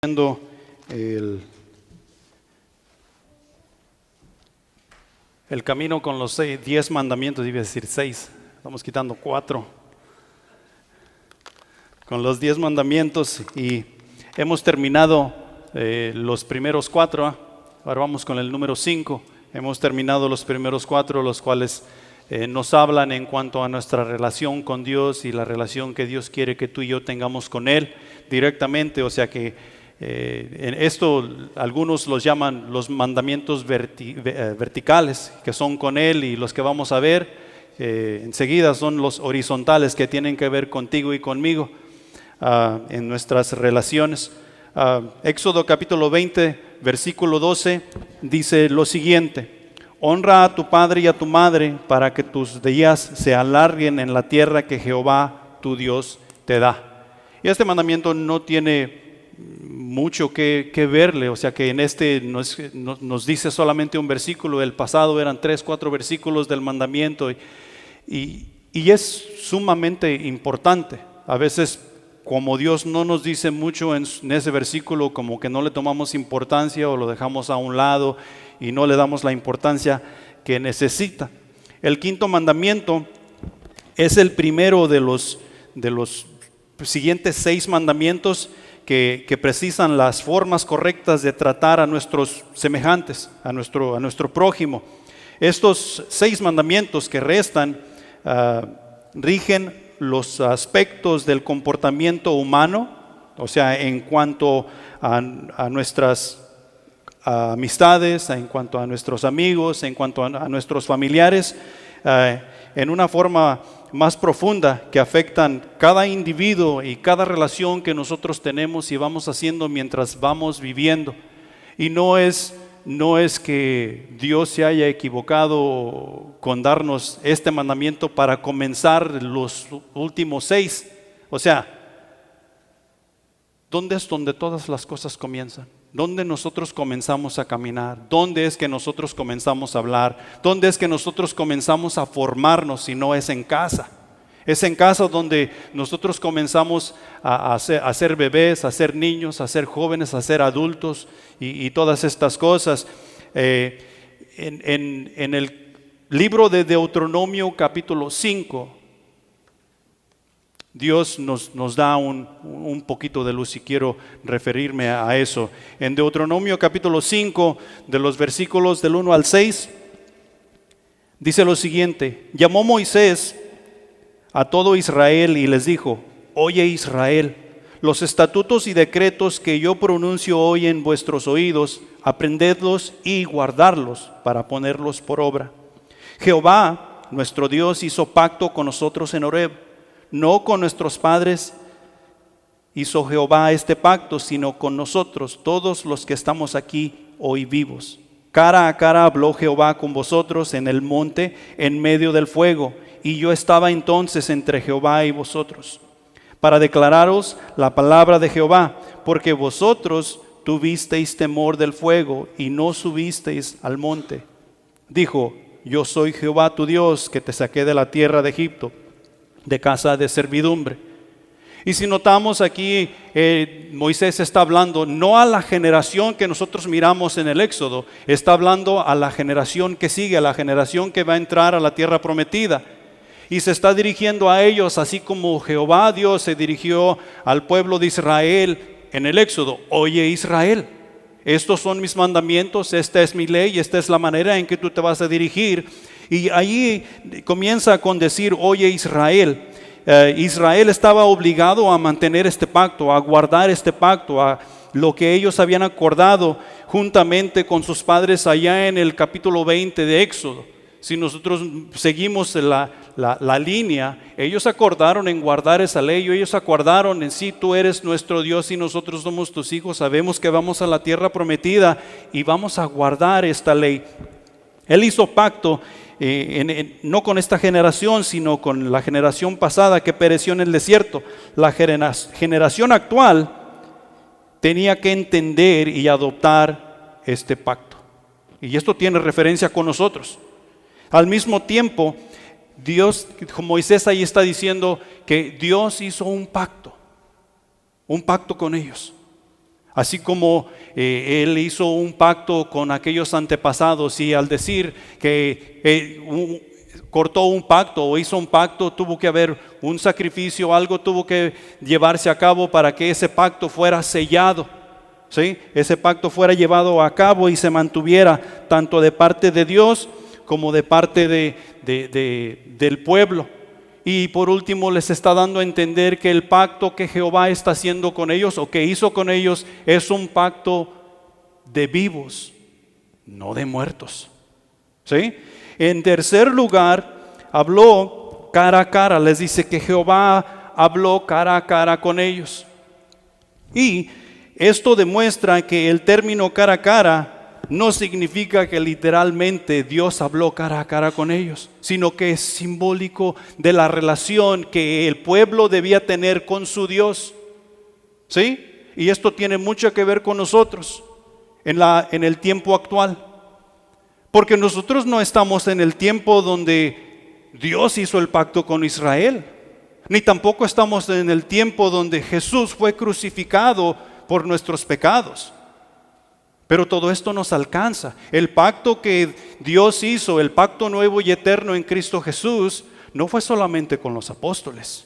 Viendo el camino con los 10 mandamientos, iba a decir 6, estamos quitando 4, con los 10 mandamientos y hemos terminado los primeros 4, ahora vamos con el número 5, hemos terminado los primeros 4, los cuales nos hablan en cuanto a nuestra relación con Dios y la relación que Dios quiere que tú y yo tengamos con Él directamente, o sea que en esto algunos los llaman los mandamientos verticales, que son con Él, y los que vamos a ver enseguida son los horizontales, que tienen que ver contigo y conmigo en nuestras relaciones. Éxodo capítulo 20, versículo 12 dice lo siguiente: honra a tu padre y a tu madre para que tus días se alarguen en la tierra que Jehová tu Dios te da. Y este mandamiento no tiene mucho que verle, o sea que en este nos dice solamente un versículo. El pasado eran 3, 4 versículos del mandamiento y es sumamente importante. A veces, como Dios no nos dice mucho en ese versículo, como que no le tomamos importancia o lo dejamos a un lado y no le damos la importancia que necesita. El quinto mandamiento es el primero de los siguientes 6 mandamientos que precisan las formas correctas de tratar a nuestros semejantes, a nuestro prójimo. Estos 6 mandamientos que restan rigen los aspectos del comportamiento humano, o sea, en cuanto a nuestras amistades, en cuanto a nuestros amigos, en cuanto a nuestros familiares, en una forma más profunda, que afectan cada individuo y cada relación que nosotros tenemos y vamos haciendo mientras vamos viviendo. Y no es que Dios se haya equivocado con darnos este mandamiento para comenzar los últimos 6. O sea, ¿dónde es donde todas las cosas comienzan? ¿Dónde nosotros comenzamos a caminar? ¿Dónde es que nosotros comenzamos a hablar? ¿Dónde es que nosotros comenzamos a formarnos si no es en casa? Es en casa donde nosotros comenzamos a ser bebés, a ser niños, a ser jóvenes, a ser adultos y todas estas cosas. En el libro de Deuteronomio capítulo 5, Dios nos da un poquito de luz y quiero referirme a eso. En Deuteronomio capítulo 5, de los versículos del 1 al 6, dice lo siguiente: llamó Moisés a todo Israel y les dijo: oye Israel, los estatutos y decretos que yo pronuncio hoy en vuestros oídos, aprendedlos y guardarlos para ponerlos por obra. Jehová, nuestro Dios, hizo pacto con nosotros en Horeb. No con nuestros padres hizo Jehová este pacto, sino con nosotros, todos los que estamos aquí hoy vivos. Cara a cara habló Jehová con vosotros en el monte, en medio del fuego, y yo estaba entonces entre Jehová y vosotros, para declararos la palabra de Jehová, porque vosotros tuvisteis temor del fuego y no subisteis al monte. Dijo: yo soy Jehová tu Dios, que te saqué de la tierra de Egipto, de casa de servidumbre. Y si notamos aquí, Moisés está hablando no a la generación que nosotros miramos en el Éxodo, está hablando a la generación que sigue, a la generación que va a entrar a la tierra prometida. Y se está dirigiendo a ellos, así como Jehová Dios se dirigió al pueblo de Israel en el Éxodo. Oye Israel, estos son mis mandamientos, esta es mi ley, esta es la manera en que tú te vas a dirigir. Y ahí comienza con decir: oye Israel. Israel estaba obligado a mantener este pacto, a guardar este pacto, a lo que ellos habían acordado juntamente con sus padres allá en el capítulo 20 de Éxodo. Si nosotros seguimos la línea, ellos acordaron en guardar esa ley, ellos acordaron en: sí, tú eres nuestro Dios y nosotros somos tus hijos, sabemos que vamos a la tierra prometida y vamos a guardar esta ley. Él hizo pacto no con esta generación, sino con la generación pasada que pereció en el desierto. La generación actual tenía que entender y adoptar este pacto. Y esto tiene referencia con nosotros. Al mismo tiempo, Moisés ahí está diciendo que Dios hizo un pacto con ellos. Así como Él hizo un pacto con aquellos antepasados y al decir que cortó un pacto o hizo un pacto, tuvo que haber un sacrificio, algo tuvo que llevarse a cabo para que ese pacto fuera sellado, ¿sí? Ese pacto fuera llevado a cabo y se mantuviera tanto de parte de Dios como de parte del pueblo. Y por último les está dando a entender que el pacto que Jehová está haciendo con ellos o que hizo con ellos es un pacto de vivos, no de muertos, ¿sí? En tercer lugar, habló cara a cara. Les dice que Jehová habló cara a cara con ellos. Y esto demuestra que el término cara a cara no significa que literalmente Dios habló cara a cara con ellos, sino que es simbólico de la relación que el pueblo debía tener con su Dios, ¿sí? Y esto tiene mucho que ver con nosotros en el tiempo actual, porque nosotros no estamos en el tiempo donde Dios hizo el pacto con Israel, ni tampoco estamos en el tiempo donde Jesús fue crucificado por nuestros pecados. Pero todo esto nos alcanza. El pacto que Dios hizo, el pacto nuevo y eterno en Cristo Jesús, no fue solamente con los apóstoles.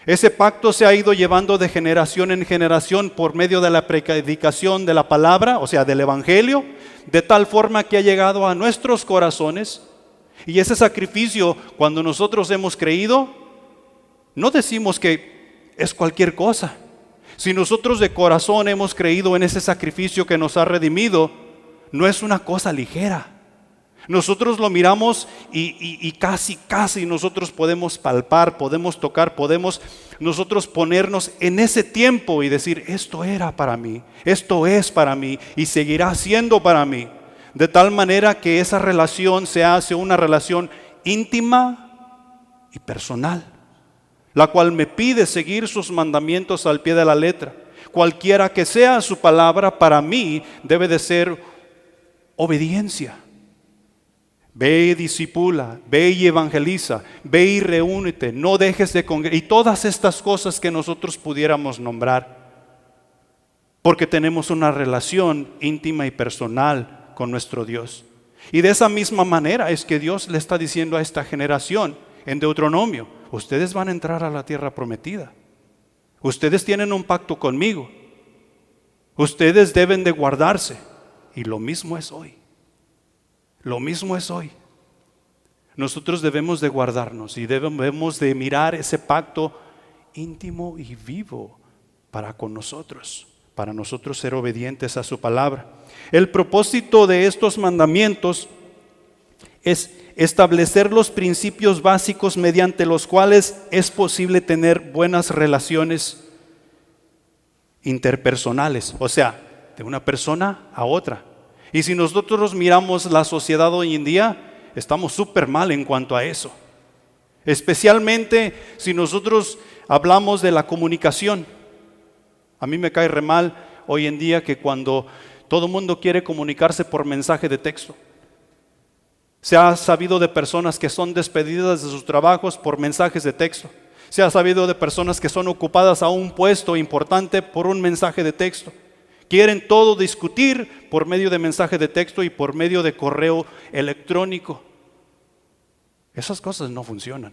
Ese pacto se ha ido llevando de generación en generación por medio de la predicación de la palabra, o sea, del evangelio, de tal forma que ha llegado a nuestros corazones. Y ese sacrificio, cuando nosotros hemos creído, no decimos que es cualquier cosa. Si nosotros de corazón hemos creído en ese sacrificio que nos ha redimido, no es una cosa ligera. Nosotros lo miramos y casi nosotros podemos palpar, podemos tocar, podemos nosotros ponernos en ese tiempo y decir, esto era para mí, esto es para mí y seguirá siendo para mí. De tal manera que esa relación se hace una relación íntima y personal, la cual me pide seguir sus mandamientos al pie de la letra. Cualquiera que sea su palabra, para mí debe de ser obediencia. Ve y discipula, ve y evangeliza, ve y reúnete, no dejes de congregar, y todas estas cosas que nosotros pudiéramos nombrar, porque tenemos una relación íntima y personal con nuestro Dios. Y de esa misma manera es que Dios le está diciendo a esta generación en Deuteronomio: ustedes van a entrar a la tierra prometida. Ustedes tienen un pacto conmigo. Ustedes deben de guardarse. Y lo mismo es hoy. Lo mismo es hoy. Nosotros debemos de guardarnos y debemos de mirar ese pacto íntimo y vivo para con nosotros, para nosotros ser obedientes a su palabra. El propósito de estos mandamientos es establecer los principios básicos mediante los cuales es posible tener buenas relaciones interpersonales, o sea, de una persona a otra. Y si nosotros miramos la sociedad hoy en día, estamos súper mal en cuanto a eso. Especialmente si nosotros hablamos de la comunicación. A mí me cae re mal hoy en día que cuando todo el mundo quiere comunicarse por mensaje de texto. Se ha sabido de personas que son despedidas de sus trabajos por mensajes de texto. Se ha sabido de personas que son ocupadas a un puesto importante por un mensaje de texto. Quieren todo discutir por medio de mensaje de texto y por medio de correo electrónico. Esas cosas no funcionan.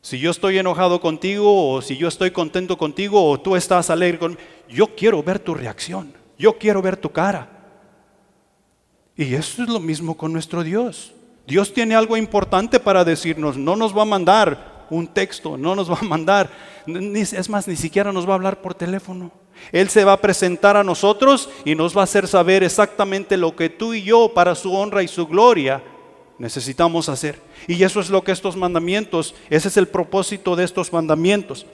Si yo estoy enojado contigo o si yo estoy contento contigo o tú estás alegre conmigo, yo quiero ver tu reacción, yo quiero ver tu cara. Y eso es lo mismo con nuestro Dios. Dios tiene algo importante para decirnos. No nos va a mandar un texto, no nos va a mandar, es más, ni siquiera nos va a hablar por teléfono. Él se va a presentar a nosotros y nos va a hacer saber exactamente lo que tú y yo, para su honra y su gloria, necesitamos hacer. Y eso es lo que estos mandamientos, ese es el propósito de estos mandamientos.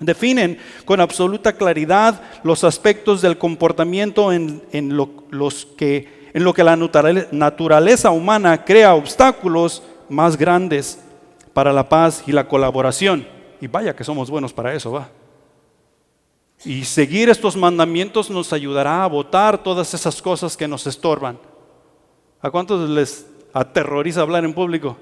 Definen con absoluta claridad los aspectos del comportamiento en lo que la naturaleza humana crea obstáculos más grandes para la paz y la colaboración. Y vaya que somos buenos para eso, ¿va? Y seguir estos mandamientos nos ayudará a botar todas esas cosas que nos estorban. ¿A cuántos les aterroriza hablar en público?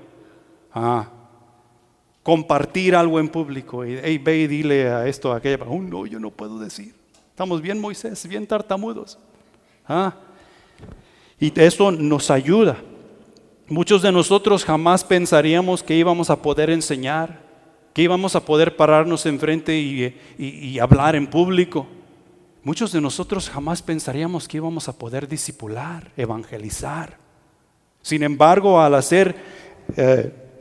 Compartir algo en público. Y hey, ve y dile a esto, a aquello. No, yo no puedo decir. Estamos bien, Moisés, bien tartamudos. Y esto nos ayuda. Muchos de nosotros jamás pensaríamos que íbamos a poder enseñar, que íbamos a poder pararnos enfrente y hablar en público. Muchos de nosotros jamás pensaríamos que íbamos a poder discipular, evangelizar. Sin embargo, al hacer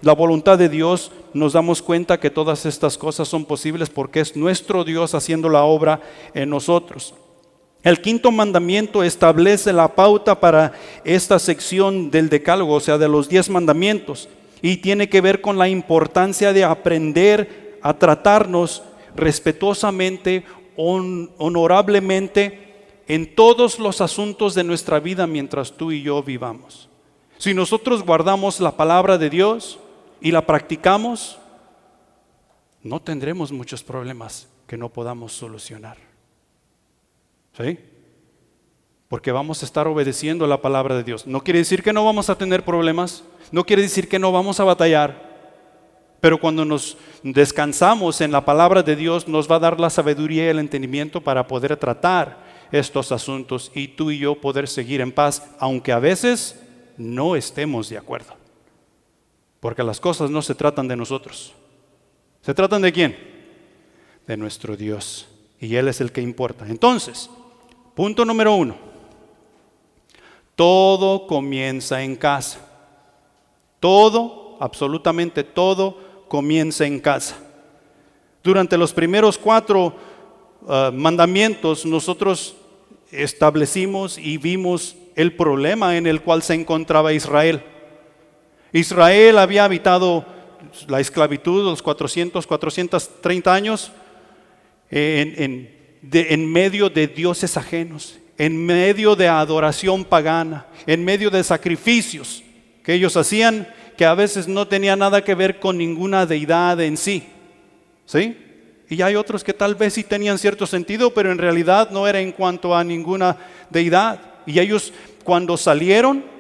la voluntad de Dios, nos damos cuenta que todas estas cosas son posibles porque es nuestro Dios haciendo la obra en nosotros. El quinto mandamiento establece la pauta para esta sección del decálogo, o sea, de los 10 mandamientos, y tiene que ver con la importancia de aprender a tratarnos respetuosamente, honorablemente en todos los asuntos de nuestra vida mientras tú y yo vivamos. Si nosotros guardamos la palabra de Dios y la practicamos, no tendremos muchos problemas que no podamos solucionar. ¿Sí? Porque vamos a estar obedeciendo la palabra de Dios. No quiere decir que no vamos a tener problemas, no quiere decir que no vamos a batallar, pero cuando nos descansamos en la palabra de Dios, nos va a dar la sabiduría y el entendimiento para poder tratar estos asuntos y tú y yo poder seguir en paz, aunque a veces no estemos de acuerdo. Porque las cosas no se tratan de nosotros. ¿Se tratan de quién? De nuestro Dios. Y Él es el que importa. Entonces, punto número 1. Todo comienza en casa. Todo, absolutamente todo, comienza en casa. Durante los primeros 4 mandamientos, nosotros establecimos y vimos el problema en el cual se encontraba Israel. Israel había habitado la esclavitud los 430 años en medio de dioses ajenos, en medio de adoración pagana, en medio de sacrificios que ellos hacían, que a veces no tenían nada que ver con ninguna deidad en sí. ¿Sí? Y hay otros que tal vez sí tenían cierto sentido, pero en realidad no era en cuanto a ninguna deidad. Y ellos, cuando salieron,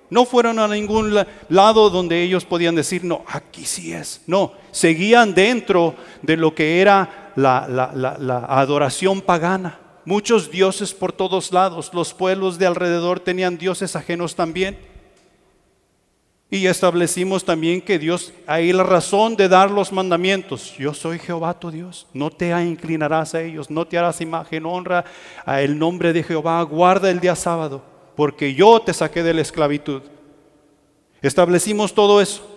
no fueron a ningún lado donde ellos podían decir, no, aquí sí es. No, seguían dentro de lo que era la adoración pagana. Muchos dioses por todos lados. Los pueblos de alrededor tenían dioses ajenos también. Y establecimos también que Dios, ahí la razón de dar los mandamientos. Yo soy Jehová tu Dios, no te inclinarás a ellos, no te harás imagen, honra a el nombre de Jehová, guarda el día sábado, porque yo te saqué de la esclavitud. Establecimos todo eso,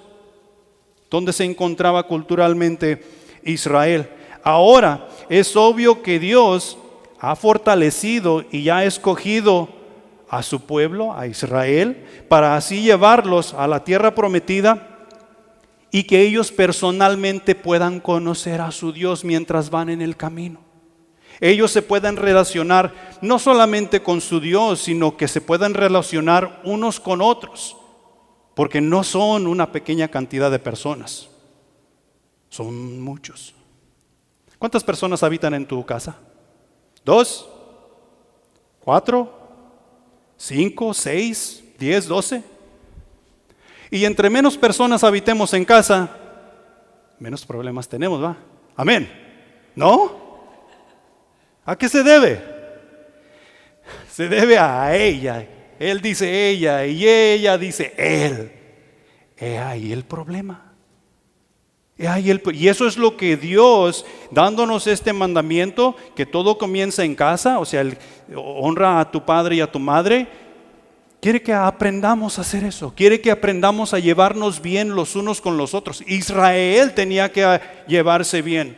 donde se encontraba culturalmente Israel. Ahora es obvio que Dios ha fortalecido y ha escogido a su pueblo, a Israel, para así llevarlos a la tierra prometida y que ellos personalmente puedan conocer a su Dios mientras van en el camino. Ellos se puedan relacionar no solamente con su Dios, sino que se puedan relacionar unos con otros, porque no son una pequeña cantidad de personas, son muchos. ¿Cuántas personas habitan en tu casa? ¿2? ¿4? 5, 6, 10, 12. Y entre menos personas habitemos en casa, menos problemas tenemos, ¿va? Amén. ¿No? ¿A qué se debe? Se debe a ella. Él dice ella y ella dice él. Ahí el problema. Y eso es lo que Dios, dándonos este mandamiento, que todo comienza en casa, o sea, honra a tu padre y a tu madre, quiere que aprendamos a hacer eso, quiere que aprendamos a llevarnos bien los unos con los otros. Israel tenía que llevarse bien.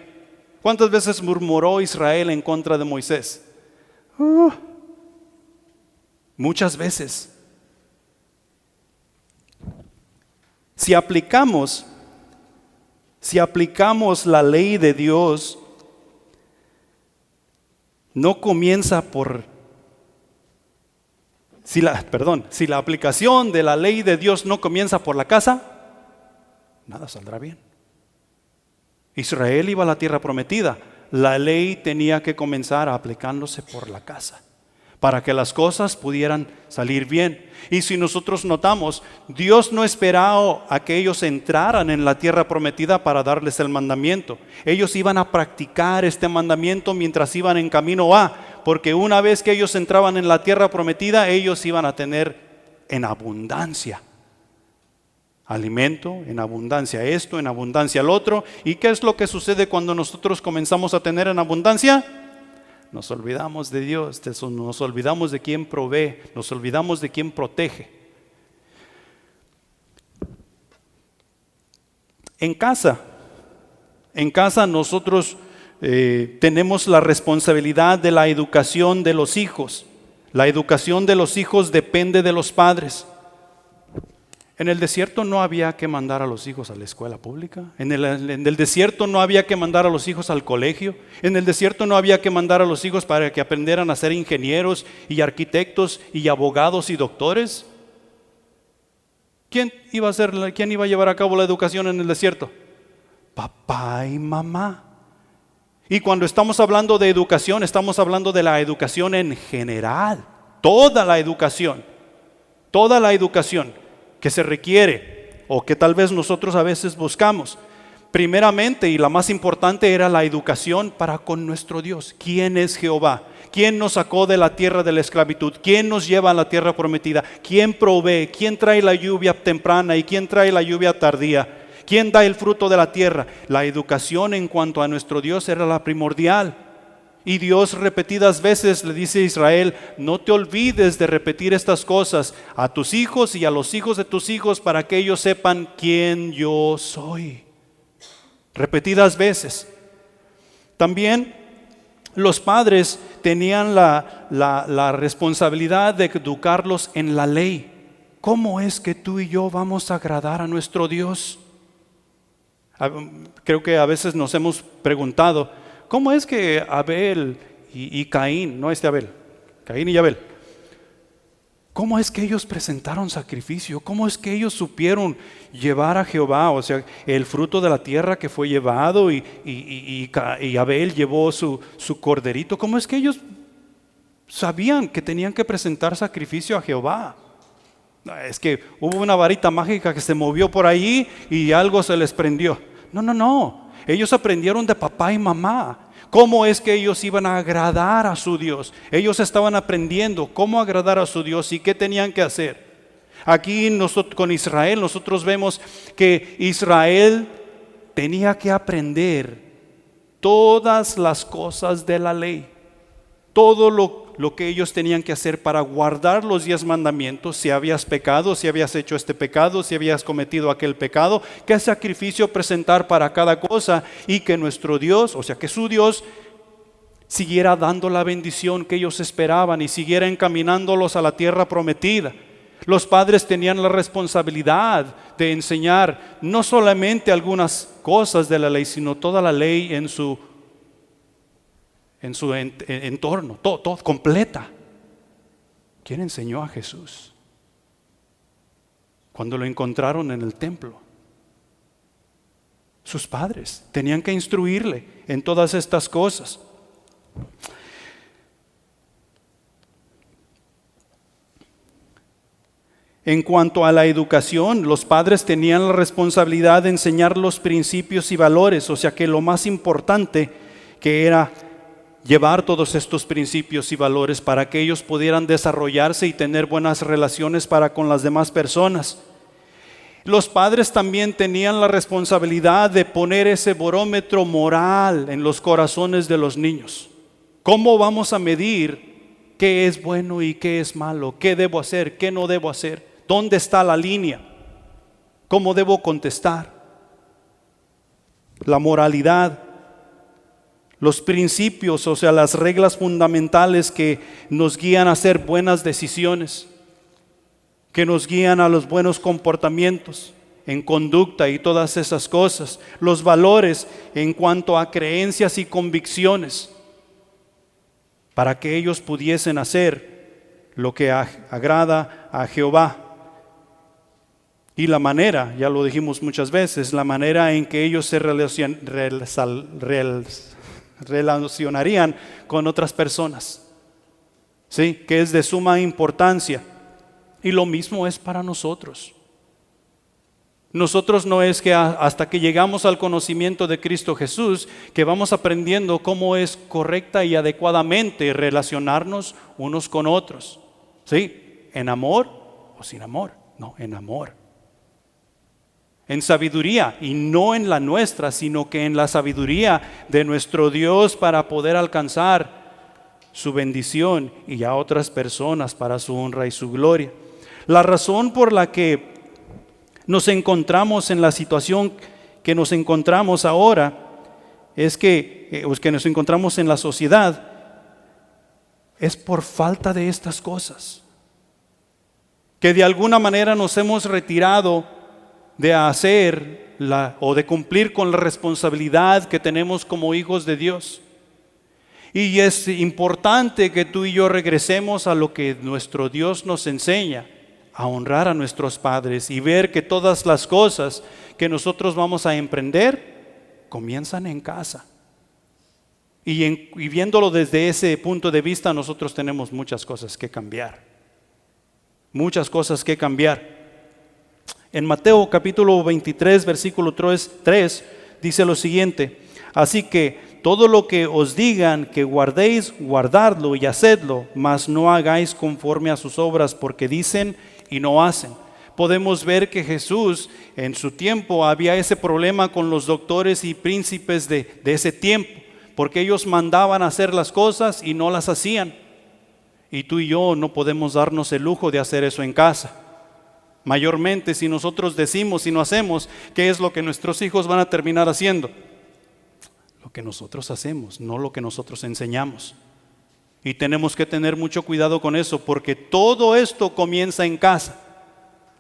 ¿Cuántas veces murmuró Israel en contra de Moisés? Muchas veces. Si aplicamos la ley de Dios, no comienza por, si la aplicación de la ley de Dios no comienza por la casa, nada saldrá bien. Israel iba a la tierra prometida, la ley tenía que comenzar aplicándose por la casa, para que las cosas pudieran salir bien. Y si nosotros notamos, Dios no esperaba a que ellos entraran en la tierra prometida para darles el mandamiento. Ellos iban a practicar este mandamiento mientras iban en camino a, porque una vez que ellos entraban en la tierra prometida, ellos iban a tener en abundancia alimento, en abundancia esto, en abundancia el otro. ¿Y qué es lo que sucede cuando nosotros comenzamos a tener en abundancia? Nos olvidamos de Dios, nos olvidamos de quien provee, nos olvidamos de quien protege. En casa nosotros tenemos la responsabilidad de la educación de los hijos. La educación de los hijos depende de los padres. En el desierto no había que mandar a los hijos a la escuela pública. En el desierto no había que mandar a los hijos al colegio. En el desierto no había que mandar a los hijos para que aprendieran a ser ingenieros y arquitectos y abogados y doctores. ¿Quién iba a llevar a cabo la educación en el desierto? Papá y mamá. Y cuando estamos hablando de educación, estamos hablando de la educación en general. Toda la educación que se requiere o que tal vez nosotros a veces buscamos. Primeramente y la más importante era la educación para con nuestro Dios. ¿Quién es Jehová? ¿Quién nos sacó de la tierra de la esclavitud? ¿Quién nos lleva a la tierra prometida? ¿Quién provee? ¿Quién trae la lluvia temprana y quién trae la lluvia tardía? ¿Quién da el fruto de la tierra? La educación en cuanto a nuestro Dios era la primordial. Y Dios repetidas veces le dice a Israel: no te olvides de repetir estas cosas a tus hijos y a los hijos de tus hijos para que ellos sepan quién yo soy. Repetidas veces. También los padres tenían la responsabilidad de educarlos en la ley. ¿Cómo es que tú y yo vamos a agradar a nuestro Dios? Creo que a veces nos hemos preguntado: ¿cómo es que Abel y Caín, no Abel, Caín y Abel, cómo es que ellos presentaron sacrificio? ¿Cómo es que ellos supieron llevar a Jehová, o sea, el fruto de la tierra que fue llevado y Abel llevó su corderito? ¿Cómo es que ellos sabían que tenían que presentar sacrificio a Jehová? Es que hubo una varita mágica que se movió por ahí y algo se les prendió. No. Ellos aprendieron de papá y mamá. ¿Cómo es que ellos iban a agradar a su Dios? Ellos estaban aprendiendo cómo agradar a su Dios y qué tenían que hacer. Aquí con Israel nosotros vemos que Israel tenía que aprender todas las cosas de la ley. Todo lo que ellos tenían que hacer para guardar los 10 mandamientos. Si habías pecado, si habías hecho este pecado, si habías cometido aquel pecado, qué sacrificio presentar para cada cosa, y que nuestro Dios, o sea que su Dios, siguiera dando la bendición que ellos esperaban y siguiera encaminándolos a la tierra prometida. Los padres tenían la responsabilidad de enseñar no solamente algunas cosas de la ley, sino toda la ley en su entorno, todo completa. ¿Quién enseñó a Jesús? Cuando lo encontraron en el templo, sus padres tenían que instruirle en todas estas cosas. En cuanto a la educación, los padres tenían la responsabilidad de enseñar los principios y valores, o sea que lo más importante que era llevar todos estos principios y valores para que ellos pudieran desarrollarse y tener buenas relaciones para con las demás personas. Los padres también tenían la responsabilidad de poner ese barómetro moral en los corazones de los niños. ¿Cómo vamos a medir qué es bueno y qué es malo? ¿Qué debo hacer? ¿Qué no debo hacer? ¿Dónde está la línea? ¿Cómo debo contestar? La moralidad, los principios, o sea, las reglas fundamentales que nos guían a hacer buenas decisiones, que nos guían a los buenos comportamientos en conducta y todas esas cosas. Los valores en cuanto a creencias y convicciones, para que ellos pudiesen hacer lo que agrada a Jehová. Y la manera, ya lo dijimos muchas veces, la manera en que ellos se relacionarían con otras personas, ¿sí? Que es de suma importancia. Y lo mismo es para nosotros. Nosotros no es que hasta que llegamos al conocimiento de Cristo Jesús, que vamos aprendiendo cómo es correcta y adecuadamente relacionarnos unos con otros. ¿Sí? ¿En amor o sin amor? No, en amor. En sabiduría, y no en la nuestra, sino que en la sabiduría de nuestro Dios para poder alcanzar su bendición y a otras personas para su honra y su gloria. La razón por la que nos encontramos en la situación que nos encontramos ahora es que nos encontramos en la sociedad es por falta de estas cosas, que de alguna manera nos hemos retirado de hacer o de cumplir con la responsabilidad que tenemos como hijos de Dios. Y es importante que tú y yo regresemos a lo que nuestro Dios nos enseña, a honrar a nuestros padres y ver que todas las cosas que nosotros vamos a emprender comienzan en casa. Y viéndolo desde ese punto de vista, nosotros tenemos muchas cosas que cambiar. Muchas cosas que cambiar. En Mateo capítulo 23, versículo 3, dice lo siguiente: así que todo lo que os digan que guardéis, guardadlo y hacedlo, mas no hagáis conforme a sus obras, porque dicen y no hacen. Podemos ver que Jesús en su tiempo había ese problema con los doctores y príncipes de ese tiempo, porque ellos mandaban hacer las cosas y no las hacían. Y tú y yo no podemos darnos el lujo de hacer eso en casa. Mayormente si nosotros decimos y no hacemos, ¿qué es lo que nuestros hijos van a terminar haciendo? Lo que nosotros hacemos, no lo que nosotros enseñamos. Y tenemos que tener mucho cuidado con eso, porque todo esto comienza en casa.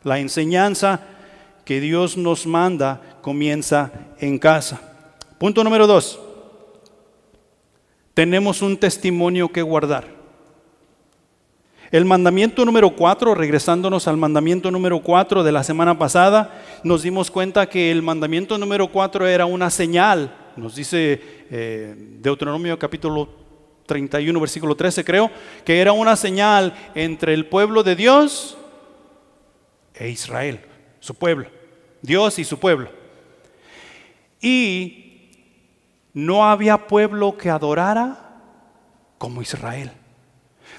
La enseñanza que Dios nos manda comienza en casa. Punto número 2. Tenemos un testimonio que guardar. El mandamiento número 4, regresándonos al mandamiento número 4 de la semana pasada, nos dimos cuenta que el mandamiento número 4 era una señal. Nos dice Deuteronomio capítulo 31, versículo 13 creo, que era una señal entre el pueblo de Dios e Israel, su pueblo, Dios y su pueblo. Y no había pueblo que adorara como Israel.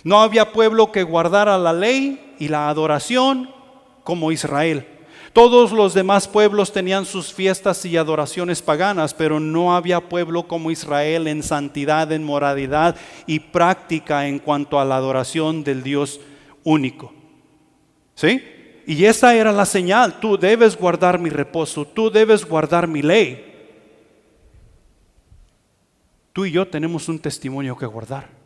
No había pueblo que guardara la ley y la adoración como Israel. Todos los demás pueblos tenían sus fiestas y adoraciones paganas, pero no había pueblo como Israel en santidad, en moralidad y práctica en cuanto a la adoración del Dios único. ¿Sí? Y esa era la señal: tú debes guardar mi reposo, tú debes guardar mi ley. Tú y yo tenemos un testimonio que guardar.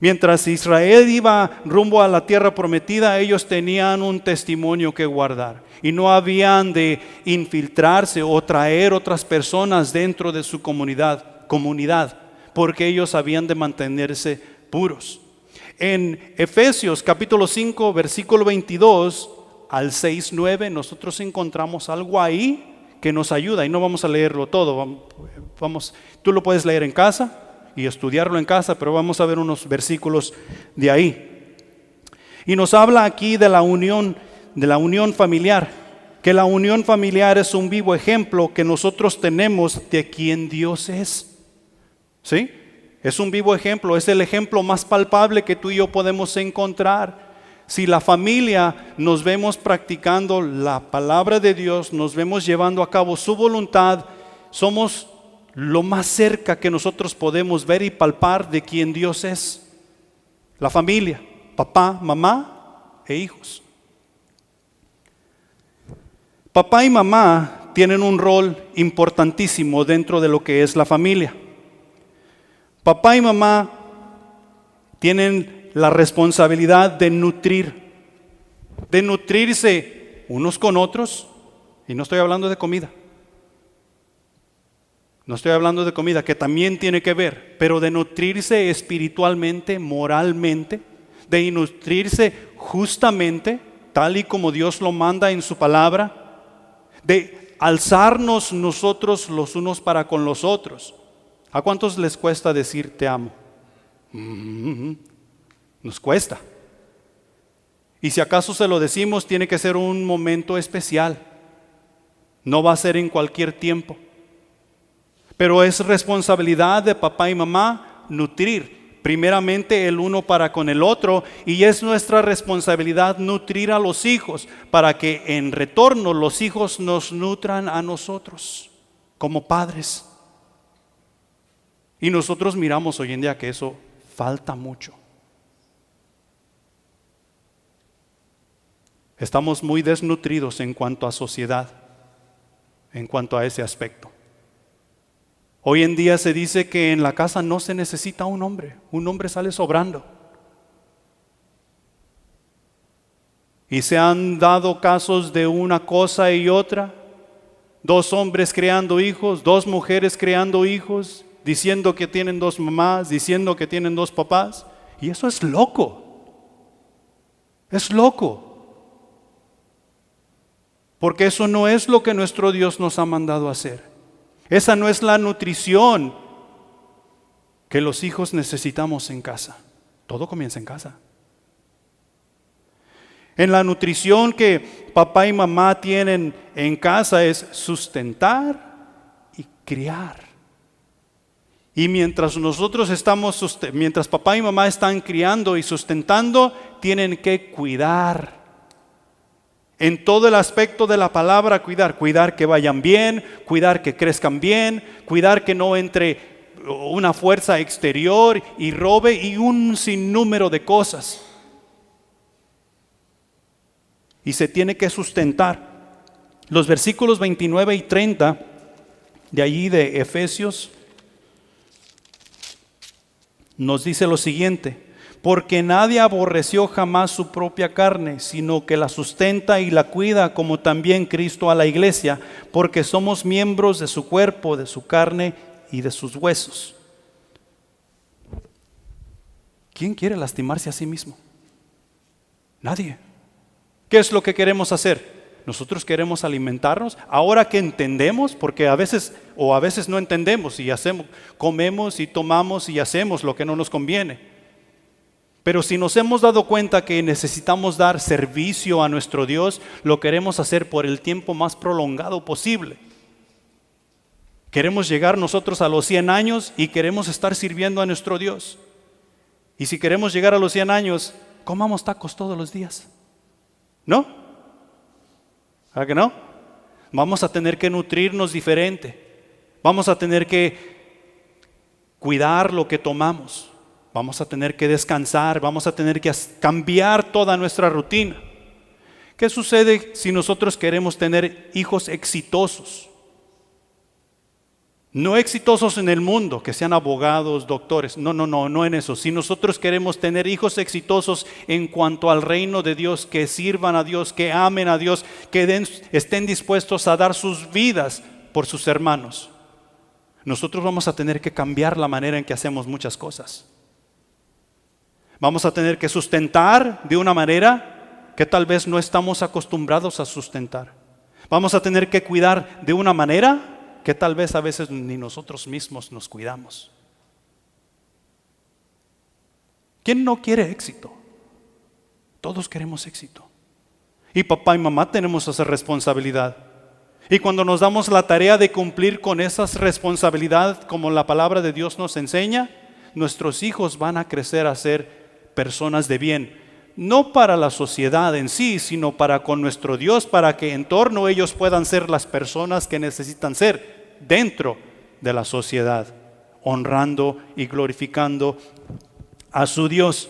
Mientras Israel iba rumbo a la tierra prometida, ellos tenían un testimonio que guardar. Y no habían de infiltrarse o traer otras personas dentro de su comunidad, porque ellos habían de mantenerse puros. En Efesios capítulo 5, versículo 22 al 6:9, nosotros encontramos algo ahí que nos ayuda. Y no vamos a leerlo todo. Tú lo puedes leer en casa y estudiarlo en casa, pero vamos a ver unos versículos de ahí. Y nos habla aquí de la unión familiar, que la unión familiar es un vivo ejemplo que nosotros tenemos de quién Dios es. ¿Sí? Es un vivo ejemplo, es el ejemplo más palpable que tú y yo podemos encontrar. Si la familia nos vemos practicando la palabra de Dios, nos vemos llevando a cabo su voluntad, somos lo más cerca que nosotros podemos ver y palpar de quién Dios es. La familia, papá, mamá e hijos. Papá y mamá tienen un rol importantísimo dentro de lo que es la familia. Papá y mamá tienen la responsabilidad de nutrirse unos con otros, y no estoy hablando de comida. No estoy hablando de comida, que también tiene que ver, pero de nutrirse espiritualmente, moralmente, de nutrirse justamente, tal y como Dios lo manda en su palabra, de alzarnos nosotros los unos para con los otros. ¿A cuántos les cuesta decir te amo? Nos cuesta. Y si acaso se lo decimos, tiene que ser un momento especial. No va a ser en cualquier tiempo. Pero es responsabilidad de papá y mamá nutrir primeramente el uno para con el otro, y es nuestra responsabilidad nutrir a los hijos para que en retorno los hijos nos nutran a nosotros como padres. Y nosotros miramos hoy en día que eso falta mucho. Estamos muy desnutridos en cuanto a sociedad, en cuanto a ese aspecto. Hoy en día se dice que en la casa no se necesita un hombre sale sobrando. Y se han dado casos de una cosa y otra, 2 hombres creando hijos, 2 mujeres creando hijos, diciendo que tienen 2 mamás, diciendo que tienen 2 papás, y eso es loco. Es loco. Porque eso no es lo que nuestro Dios nos ha mandado a hacer. Esa no es la nutrición que los hijos necesitamos en casa. Todo comienza en casa. En la nutrición que papá y mamá tienen en casa es sustentar y criar. Y mientras mientras papá y mamá están criando y sustentando, tienen que cuidar. En todo el aspecto de la palabra, cuidar que vayan bien, cuidar que crezcan bien, cuidar que no entre una fuerza exterior y robe, y un sinnúmero de cosas. Y se tiene que sustentar. Los versículos 29 y 30 de allí de Efesios nos dice lo siguiente: porque nadie aborreció jamás su propia carne, sino que la sustenta y la cuida, como también Cristo a la iglesia, porque somos miembros de su cuerpo, de su carne y de sus huesos. ¿Quién quiere lastimarse a sí mismo? Nadie. ¿Qué es lo que queremos hacer? Nosotros queremos alimentarnos. Ahora que entendemos, porque a veces no entendemos y comemos y tomamos y hacemos lo que no nos conviene. Pero si nos hemos dado cuenta que necesitamos dar servicio a nuestro Dios, lo queremos hacer por el tiempo más prolongado posible. Queremos llegar nosotros a los 100 años y queremos estar sirviendo a nuestro Dios. Y si queremos llegar a los 100 años, comamos tacos todos los días. ¿No? ¿Verdad que no? Vamos a tener que nutrirnos diferente. Vamos a tener que cuidar lo que tomamos. Vamos a tener que descansar, vamos a tener que cambiar toda nuestra rutina. ¿Qué sucede si nosotros queremos tener hijos exitosos? No exitosos en el mundo, que sean abogados, doctores. No en eso. Si nosotros queremos tener hijos exitosos en cuanto al reino de Dios, que sirvan a Dios, que amen a Dios, que estén dispuestos a dar sus vidas por sus hermanos, nosotros vamos a tener que cambiar la manera en que hacemos muchas cosas. Vamos a tener que sustentar de una manera que tal vez no estamos acostumbrados a sustentar. Vamos a tener que cuidar de una manera que tal vez a veces ni nosotros mismos nos cuidamos. ¿Quién no quiere éxito? Todos queremos éxito. Y papá y mamá tenemos esa responsabilidad. Y cuando nos damos la tarea de cumplir con esas responsabilidades, como la palabra de Dios nos enseña, nuestros hijos van a crecer a ser personas de bien, no para la sociedad en sí, sino para con nuestro Dios, para que en torno ellos puedan ser las personas que necesitan ser dentro de la sociedad, honrando y glorificando a su Dios.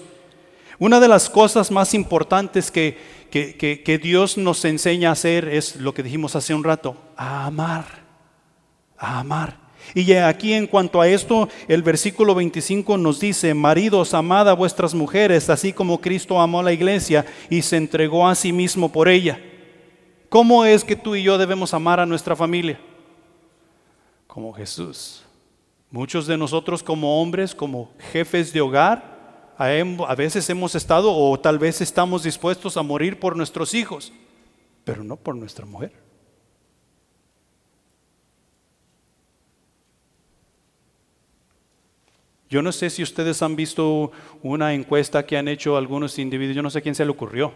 Una de las cosas más importantes que Dios nos enseña a hacer es lo que dijimos hace un rato: a amar, a amar. Y aquí en cuanto a esto, el versículo 25 nos dice: maridos, amad a vuestras mujeres, así como Cristo amó a la iglesia y se entregó a sí mismo por ella. ¿Cómo es que tú y yo debemos amar a nuestra familia? Como Jesús. Muchos de nosotros como hombres, como jefes de hogar, a veces hemos estado o tal vez estamos dispuestos a morir por nuestros hijos, pero no por nuestra mujer. Yo no sé si ustedes han visto una encuesta que han hecho algunos individuos, yo no sé quién se le ocurrió,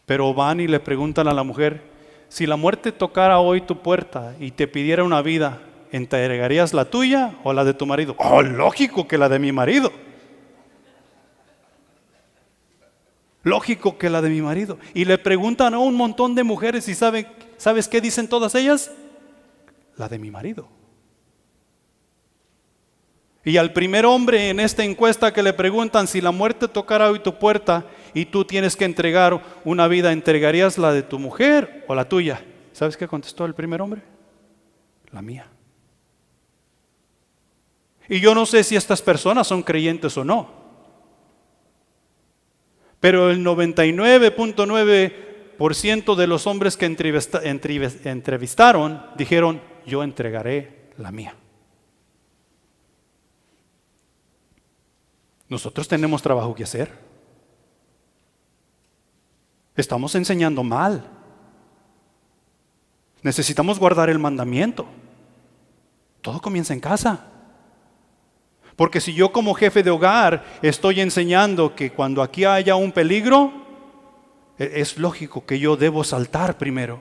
pero van y le preguntan a la mujer: si la muerte tocara hoy tu puerta y te pidiera una vida, ¿entregarías la tuya o la de tu marido? Oh, lógico que la de mi marido. Lógico que la de mi marido. Y le preguntan a un montón de mujeres y ¿sabes qué dicen todas ellas? La de mi marido. Y al primer hombre en esta encuesta que le preguntan si la muerte tocara hoy tu puerta y tú tienes que entregar una vida, ¿entregarías la de tu mujer o la tuya? ¿Sabes qué contestó el primer hombre? La mía. Y yo no sé si estas personas son creyentes o no, pero el 99.9% de los hombres que entrevistaron dijeron, yo entregaré la mía. Nosotros tenemos trabajo que hacer. Estamos enseñando mal. Necesitamos guardar el mandamiento. Todo comienza en casa. Porque si yo como jefe de hogar estoy enseñando que cuando aquí haya un peligro, es lógico que yo debo saltar primero.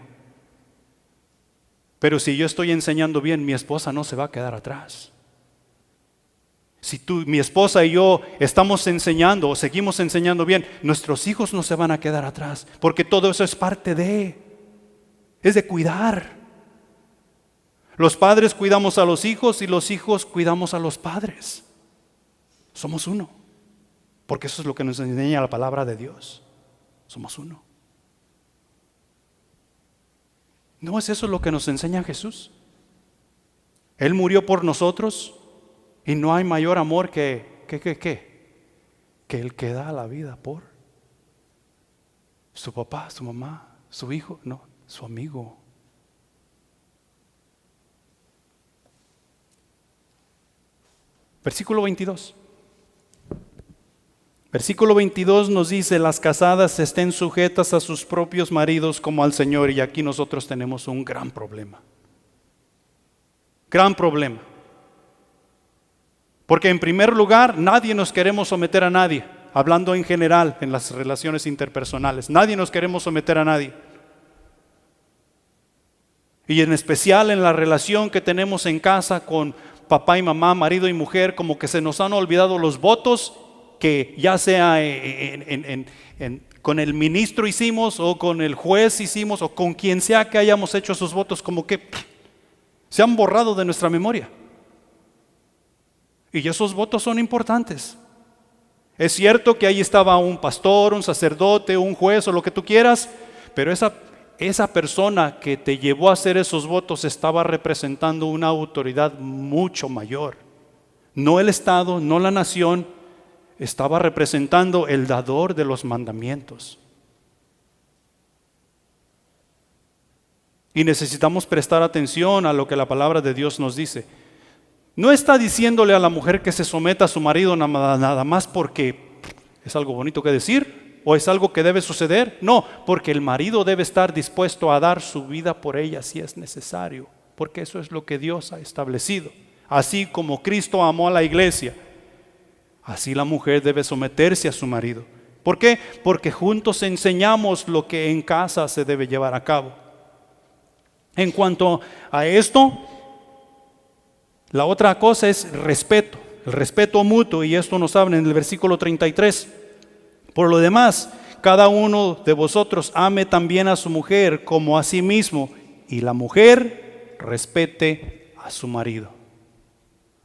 Pero si yo estoy enseñando bien, mi esposa no se va a quedar atrás. Si mi esposa y yo estamos enseñando o seguimos enseñando bien, nuestros hijos no se van a quedar atrás, porque todo eso es parte es de cuidar. Los padres cuidamos a los hijos y los hijos cuidamos a los padres. Somos uno, porque eso es lo que nos enseña la palabra de Dios. Somos uno. ¿No es eso lo que nos enseña Jesús? Él murió por nosotros. Y no hay mayor amor que el que da la vida por su papá, su mamá, su hijo, no, su amigo. Versículo 22. Versículo 22 nos dice, las casadas estén sujetas a sus propios maridos como al Señor. Y aquí nosotros tenemos un gran problema. Gran problema. Porque en primer lugar, nadie nos queremos someter a nadie. Hablando en general, en las relaciones interpersonales. Nadie nos queremos someter a nadie. Y en especial en la relación que tenemos en casa con papá y mamá, marido y mujer, como que se nos han olvidado los votos que ya sea con el ministro hicimos o con el juez hicimos o con quien sea que hayamos hecho esos votos, como que se han borrado de nuestra memoria. Y esos votos son importantes. Es cierto que ahí estaba un pastor, un sacerdote, un juez o lo que tú quieras, pero esa persona que te llevó a hacer esos votos estaba representando una autoridad mucho mayor. No el Estado, no la nación, estaba representando el dador de los mandamientos. Y necesitamos prestar atención a lo que la palabra de Dios nos dice. No está diciéndole a la mujer que se someta a su marido nada más porque es algo bonito que decir o es algo que debe suceder. No, porque el marido debe estar dispuesto a dar su vida por ella si es necesario, porque eso es lo que Dios ha establecido. Así como Cristo amó a la iglesia, así la mujer debe someterse a su marido. ¿Por qué? Porque juntos enseñamos lo que en casa se debe llevar a cabo. En cuanto a esto, la otra cosa es respeto, el respeto mutuo, y esto nos habla en el versículo 33. Por lo demás, cada uno de vosotros ame también a su mujer como a sí mismo, y la mujer respete a su marido.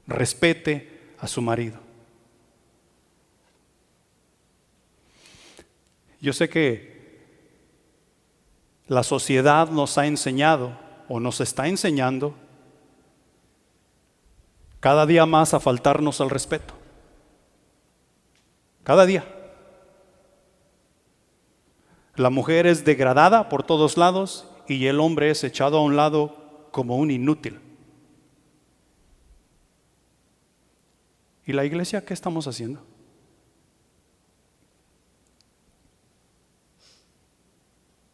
Respete a su marido. Yo sé que la sociedad nos ha enseñado o nos está enseñando cada día más a faltarnos al respeto. Cada día. La mujer es degradada por todos lados y el hombre es echado a un lado como un inútil. ¿Y la iglesia qué estamos haciendo?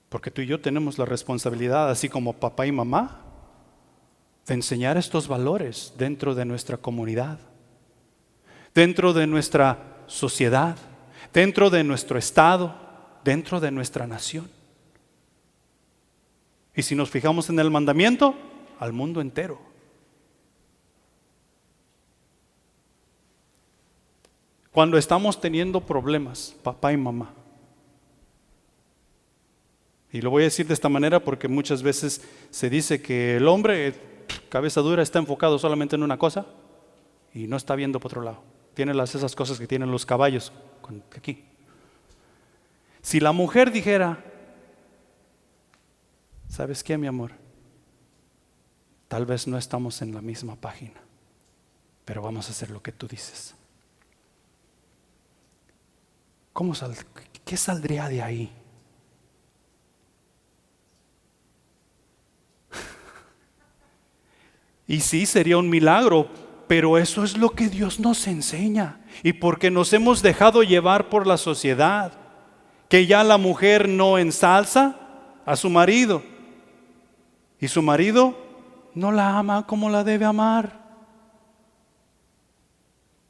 Porque tú y yo tenemos la responsabilidad, así como papá y mamá, de enseñar estos valores dentro de nuestra comunidad, dentro de nuestra sociedad, dentro de nuestro estado, dentro de nuestra nación. Y si nos fijamos en el mandamiento, al mundo entero. Cuando estamos teniendo problemas, papá y mamá, y lo voy a decir de esta manera porque muchas veces se dice que el hombre, cabeza dura, está enfocado solamente en una cosa y no está viendo por otro lado. Tiene esas cosas que tienen los caballos aquí. Si la mujer dijera, ¿sabes qué, mi amor? Tal vez no estamos en la misma página, pero vamos a hacer lo que tú dices. ¿Qué saldría de ahí? Y sí, sería un milagro, pero eso es lo que Dios nos enseña. Y porque nos hemos dejado llevar por la sociedad, que ya la mujer no ensalza a su marido, y su marido no la ama como la debe amar.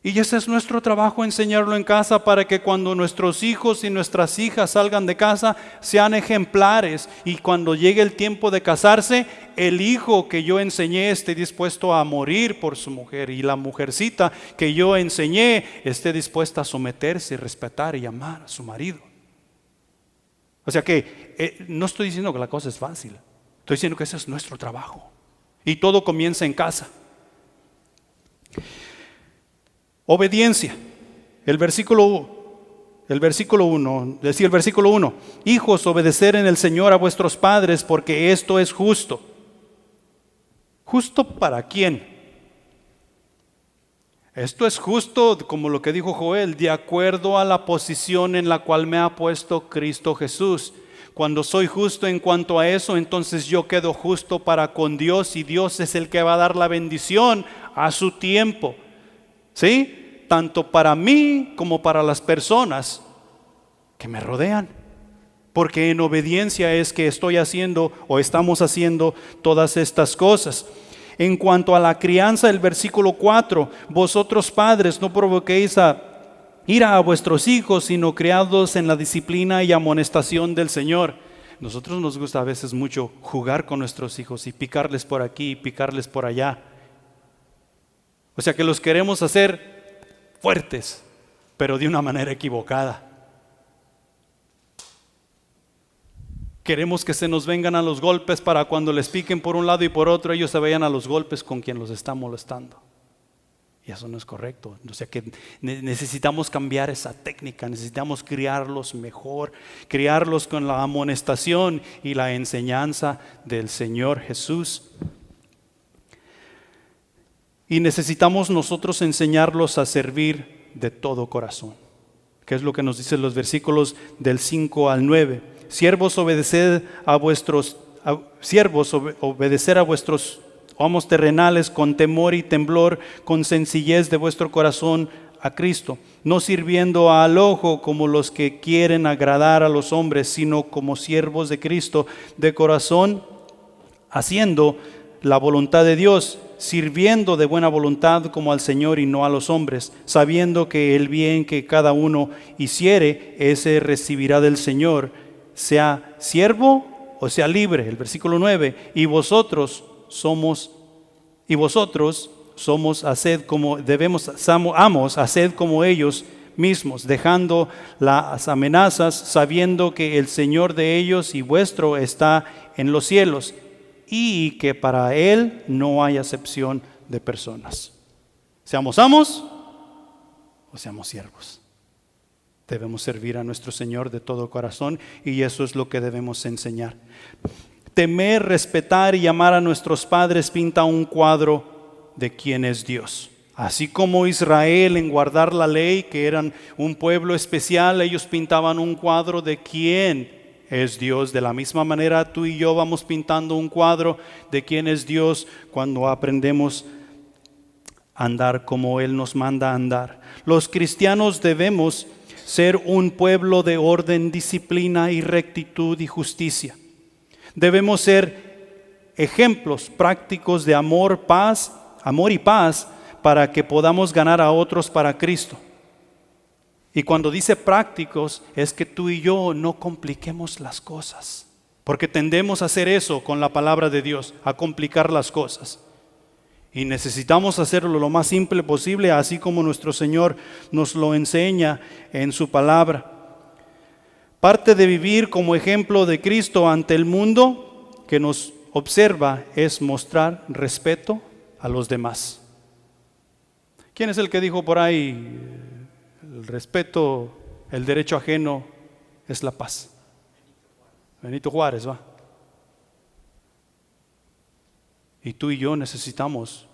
Y ese es nuestro trabajo, enseñarlo en casa para que cuando nuestros hijos y nuestras hijas salgan de casa sean ejemplares, y cuando llegue el tiempo de casarse, el hijo que yo enseñé esté dispuesto a morir por su mujer, y la mujercita que yo enseñé esté dispuesta a someterse, respetar y amar a su marido. O sea que no estoy diciendo que la cosa es fácil, estoy diciendo que ese es nuestro trabajo y todo comienza en casa. Obediencia. El versículo 1, decía el versículo 1, hijos, obedecer en el Señor a vuestros padres, porque esto es justo. ¿Justo para quién? Esto es justo, como lo que dijo Joel, de acuerdo a la posición en la cual me ha puesto Cristo Jesús. Cuando soy justo en cuanto a eso, entonces yo quedo justo para con Dios, y Dios es el que va a dar la bendición a su tiempo. ¿Sí? Tanto para mí como para las personas que me rodean. Porque en obediencia es que estoy haciendo o estamos haciendo todas estas cosas. En cuanto a la crianza, el versículo 4, vosotros padres no provoquéis a ira a vuestros hijos, sino criadlos en la disciplina y amonestación del Señor. Nosotros nos gusta a veces mucho jugar con nuestros hijos y picarles por aquí y picarles por allá. O sea que los queremos hacer fuertes, pero de una manera equivocada. Queremos que se nos vengan a los golpes para cuando les piquen por un lado y por otro, ellos se vayan a los golpes con quien los está molestando. Y eso no es correcto. O sea que necesitamos cambiar esa técnica, necesitamos criarlos mejor, criarlos con la amonestación y la enseñanza del Señor Jesús. Y necesitamos nosotros enseñarlos a servir de todo corazón, que es lo que nos dicen los versículos del 5 al 9. Siervos, obedecer a vuestros amos terrenales con temor y temblor, con sencillez de vuestro corazón a Cristo, no sirviendo al ojo como los que quieren agradar a los hombres, sino como siervos de Cristo de corazón, haciendo la voluntad de Dios, sirviendo de buena voluntad como al Señor y no a los hombres, sabiendo que el bien que cada uno hiciere, ese recibirá del Señor, sea siervo o sea libre. El versículo 9, y vosotros somos haced como haced como ellos mismos, dejando las amenazas, sabiendo que el Señor de ellos y vuestro está en los cielos, y que para Él no hay acepción de personas. Seamos amos o seamos siervos, debemos servir a nuestro Señor de todo corazón, y eso es lo que debemos enseñar. Temer, respetar y amar a nuestros padres pinta un cuadro de quién es Dios. Así como Israel en guardar la ley, que eran un pueblo especial, ellos pintaban un cuadro de quién es Dios. De la misma manera tú y yo vamos pintando un cuadro de quién es Dios cuando aprendemos a andar como Él nos manda a andar. Los cristianos debemos ser un pueblo de orden, disciplina y rectitud y justicia. Debemos ser ejemplos prácticos de amor y paz para que podamos ganar a otros para Cristo. Y cuando dice prácticos, es que tú y yo no compliquemos las cosas. Porque tendemos a hacer eso con la palabra de Dios, a complicar las cosas. Y necesitamos hacerlo lo más simple posible, así como nuestro Señor nos lo enseña en su palabra. Parte de vivir como ejemplo de Cristo ante el mundo que nos observa es mostrar respeto a los demás. ¿Quién es el que dijo por ahí, el respeto, el derecho ajeno es la paz? Benito Juárez, ¿va? Y tú y yo necesitamos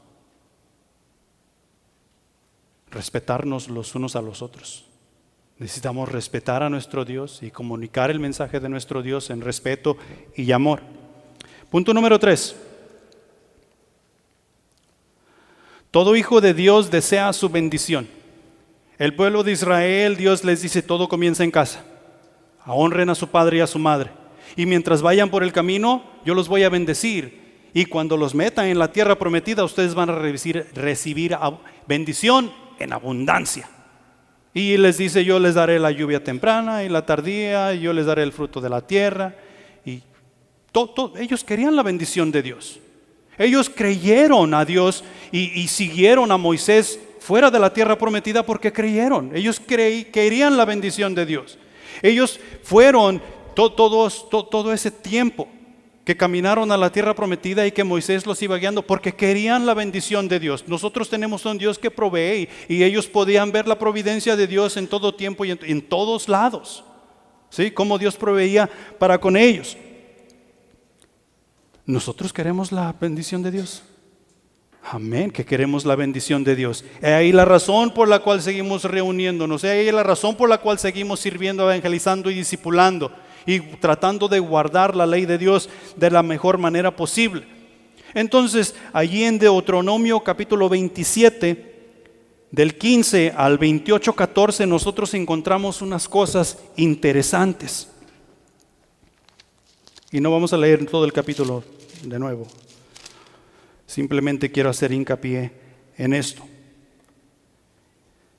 respetarnos los unos a los otros. Necesitamos respetar a nuestro Dios y comunicar el mensaje de nuestro Dios en respeto y amor. Punto número 3. Todo hijo de Dios desea su bendición. El pueblo de Israel, Dios les dice, todo comienza en casa. Honren a su padre y a su madre. Y mientras vayan por el camino, yo los voy a bendecir. Y cuando los metan en la tierra prometida, ustedes van a recibir bendición en abundancia. Y les dice, yo les daré la lluvia temprana y la tardía, y yo les daré el fruto de la tierra. Y ellos querían la bendición de Dios. Ellos creyeron a Dios y siguieron a Moisés fuera de la tierra prometida porque creyeron. Ellos querían la bendición de Dios. Ellos fueron todo ese tiempo que caminaron a la tierra prometida y que Moisés los iba guiando porque querían la bendición de Dios. Nosotros tenemos un Dios que provee y ellos podían ver la providencia de Dios en todo tiempo y en todos lados. ¿Sí? Cómo Dios proveía para con ellos. ¿Nosotros queremos la bendición de Dios? Amén, que queremos la bendición de Dios. Es ahí la razón por la cual seguimos reuniéndonos. Es ahí la razón por la cual seguimos sirviendo, evangelizando y discipulando y tratando de guardar la ley de Dios de la mejor manera posible. Entonces, allí en Deuteronomio capítulo 27, del 15 al 28, 14, nosotros encontramos unas cosas interesantes. Y no vamos a leer todo el capítulo de nuevo. Simplemente quiero hacer hincapié en esto.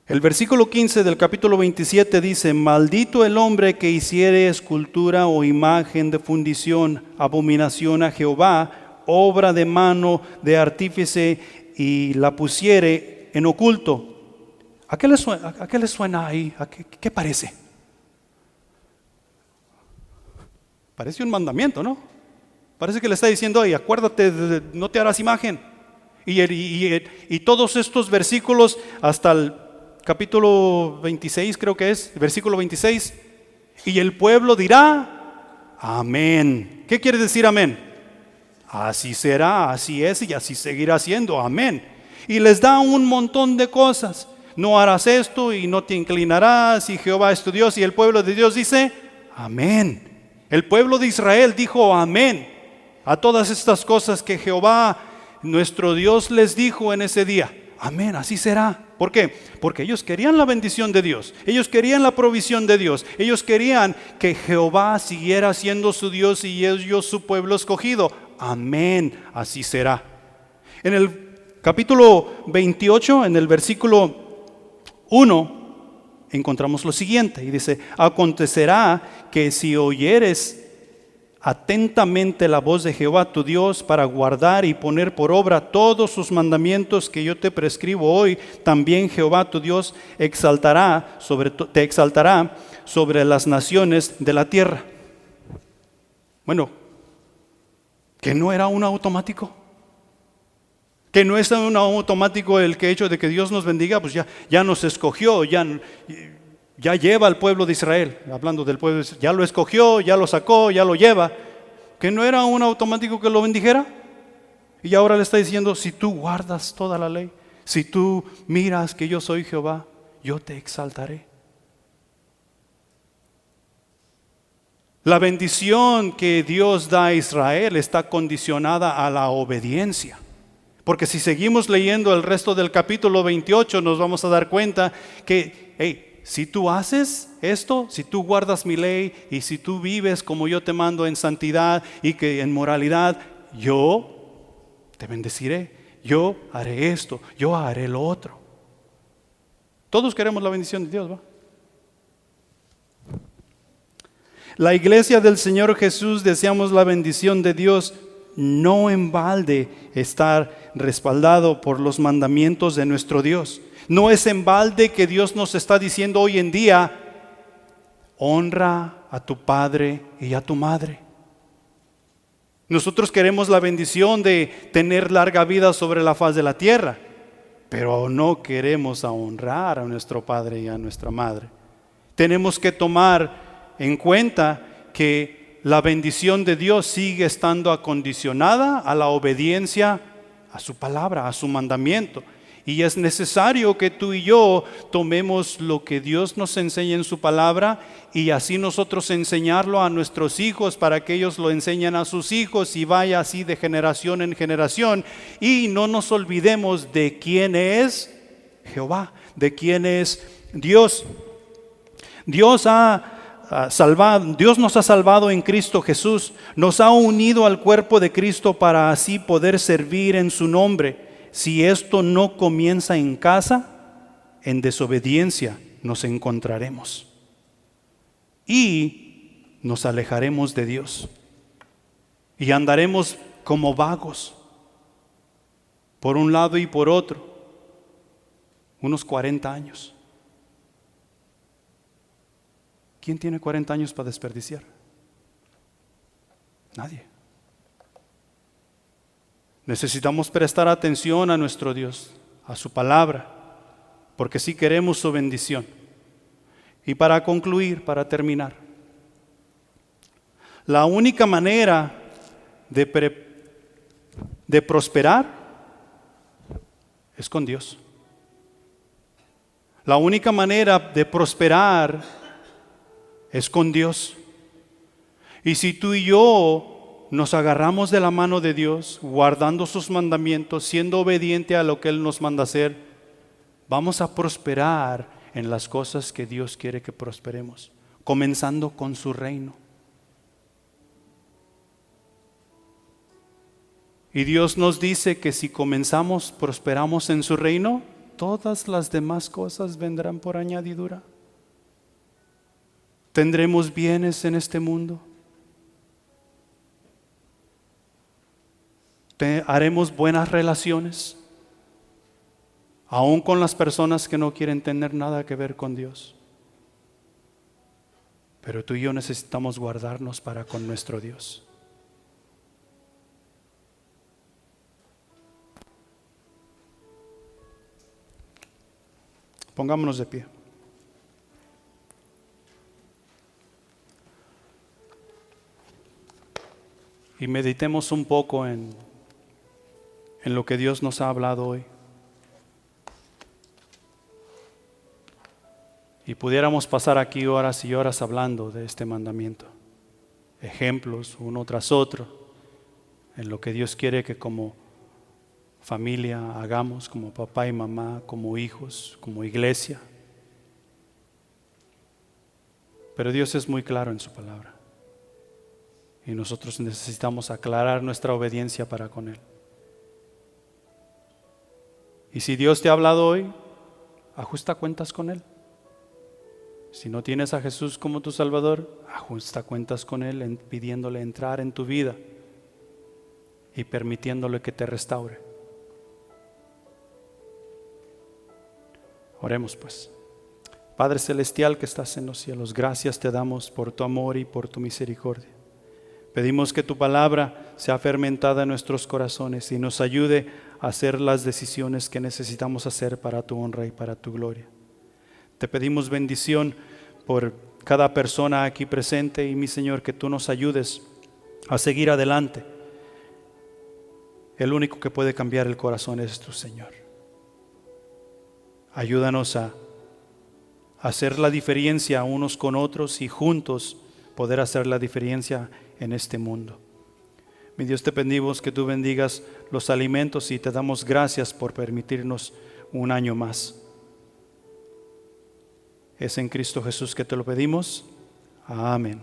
El versículo 15 del capítulo 27 dice: maldito el hombre que hiciere escultura o imagen de fundición, abominación a Jehová, obra de mano de artífice, y la pusiere en oculto. ¿A qué le suena ahí? ¿Qué parece? Parece un mandamiento, ¿no? Parece que le está diciendo, oye, acuérdate, no te harás imagen. Y todos estos versículos hasta el capítulo 26, creo que es, versículo 26. Y el pueblo dirá, amén. ¿Qué quiere decir amén? Así será, así es y así seguirá siendo, amén. Y les da un montón de cosas. No harás esto y no te inclinarás, y Jehová es tu Dios. Y el pueblo de Dios dice, amén. El pueblo de Israel dijo amén a todas estas cosas que Jehová, nuestro Dios, les dijo en ese día. Amén, así será. ¿Por qué? Porque ellos querían la bendición de Dios. Ellos querían la provisión de Dios. Ellos querían que Jehová siguiera siendo su Dios y ellos su pueblo escogido. Amén, así será. En el capítulo 28, en el versículo 1, encontramos lo siguiente. Y dice, acontecerá que si oyeres atentamente la voz de Jehová tu Dios para guardar y poner por obra todos sus mandamientos que yo te prescribo hoy, también Jehová tu Dios te exaltará sobre las naciones de la tierra. Bueno, ¿que no era un automático? ¿Que no es un automático el hecho de que Dios nos bendiga? Pues ya nos escogió, ya lleva al pueblo de Israel, hablando del pueblo de Israel, ya lo escogió, ya lo sacó, ya lo lleva. ¿Que no era un automático que lo bendijera? Y ahora le está diciendo, si tú guardas toda la ley, si tú miras que yo soy Jehová, yo te exaltaré. La bendición que Dios da a Israel está condicionada a la obediencia. Porque si seguimos leyendo el resto del capítulo 28, nos vamos a dar cuenta que, si tú haces esto, si tú guardas mi ley y si tú vives como yo te mando en santidad y que en moralidad, yo te bendeciré, yo haré esto, yo haré lo otro. Todos queremos la bendición de Dios, ¿va? La iglesia del Señor Jesús deseamos la bendición de Dios, no en balde estar respaldado por los mandamientos de nuestro Dios. No es en balde que Dios nos está diciendo hoy en día: honra a tu padre y a tu madre. Nosotros queremos la bendición de tener larga vida sobre la faz de la tierra, pero no queremos honrar a nuestro padre y a nuestra madre. Tenemos que tomar en cuenta que la bendición de Dios sigue estando acondicionada a la obediencia a su palabra, a su mandamiento. Y es necesario que tú y yo tomemos lo que Dios nos enseña en su palabra y así nosotros enseñarlo a nuestros hijos para que ellos lo enseñen a sus hijos y vaya así de generación en generación. Y no nos olvidemos de quién es Jehová, de quién es Dios. Dios nos ha salvado en Cristo Jesús, nos ha unido al cuerpo de Cristo para así poder servir en su nombre. Si esto no comienza en casa, en desobediencia nos encontraremos y nos alejaremos de Dios y andaremos como vagos por un lado y por otro, unos 40 años. ¿Quién tiene 40 años para desperdiciar? Nadie. Necesitamos prestar atención a nuestro Dios, a su palabra, porque si queremos su bendición. Y para concluir, para terminar, la única manera de prosperar es con Dios. La única manera de prosperar es con Dios. Y si tú y yo nos agarramos de la mano de Dios, guardando sus mandamientos, siendo obediente a lo que Él nos manda hacer, vamos a prosperar en las cosas que Dios quiere que prosperemos, comenzando con su reino. Y Dios nos dice que si prosperamos en su reino, todas las demás cosas vendrán por añadidura. Tendremos bienes en este mundo. Haremos buenas relaciones, aún con las personas que no quieren tener nada que ver con Dios. Pero tú y yo necesitamos guardarnos para con nuestro Dios. Pongámonos de pie. Y meditemos un poco en lo que Dios nos ha hablado hoy. Y pudiéramos pasar aquí horas y horas hablando de este mandamiento. Ejemplos uno tras otro en lo que Dios quiere que como familia hagamos, como papá y mamá, como hijos, como iglesia. Pero Dios es muy claro en su palabra. Y nosotros necesitamos aclarar nuestra obediencia para con Él. Y si Dios te ha hablado hoy, ajusta cuentas con Él. Si no tienes a Jesús como tu Salvador, ajusta cuentas con Él, pidiéndole entrar en tu vida y permitiéndole que te restaure. Oremos pues. Padre Celestial que estás en los cielos, gracias te damos por tu amor y por tu misericordia. Pedimos que tu palabra sea fermentada en nuestros corazones y nos ayude a hacer las decisiones que necesitamos hacer para tu honra y para tu gloria. Te pedimos bendición por cada persona aquí presente y mi Señor, que tú nos ayudes a seguir adelante. El único que puede cambiar el corazón es tu Señor. Ayúdanos a hacer la diferencia unos con otros y juntos poder hacer la diferencia en este mundo. Mi Dios, te pedimos que tú bendigas los alimentos y te damos gracias por permitirnos un año más. Es en Cristo Jesús que te lo pedimos. Amén.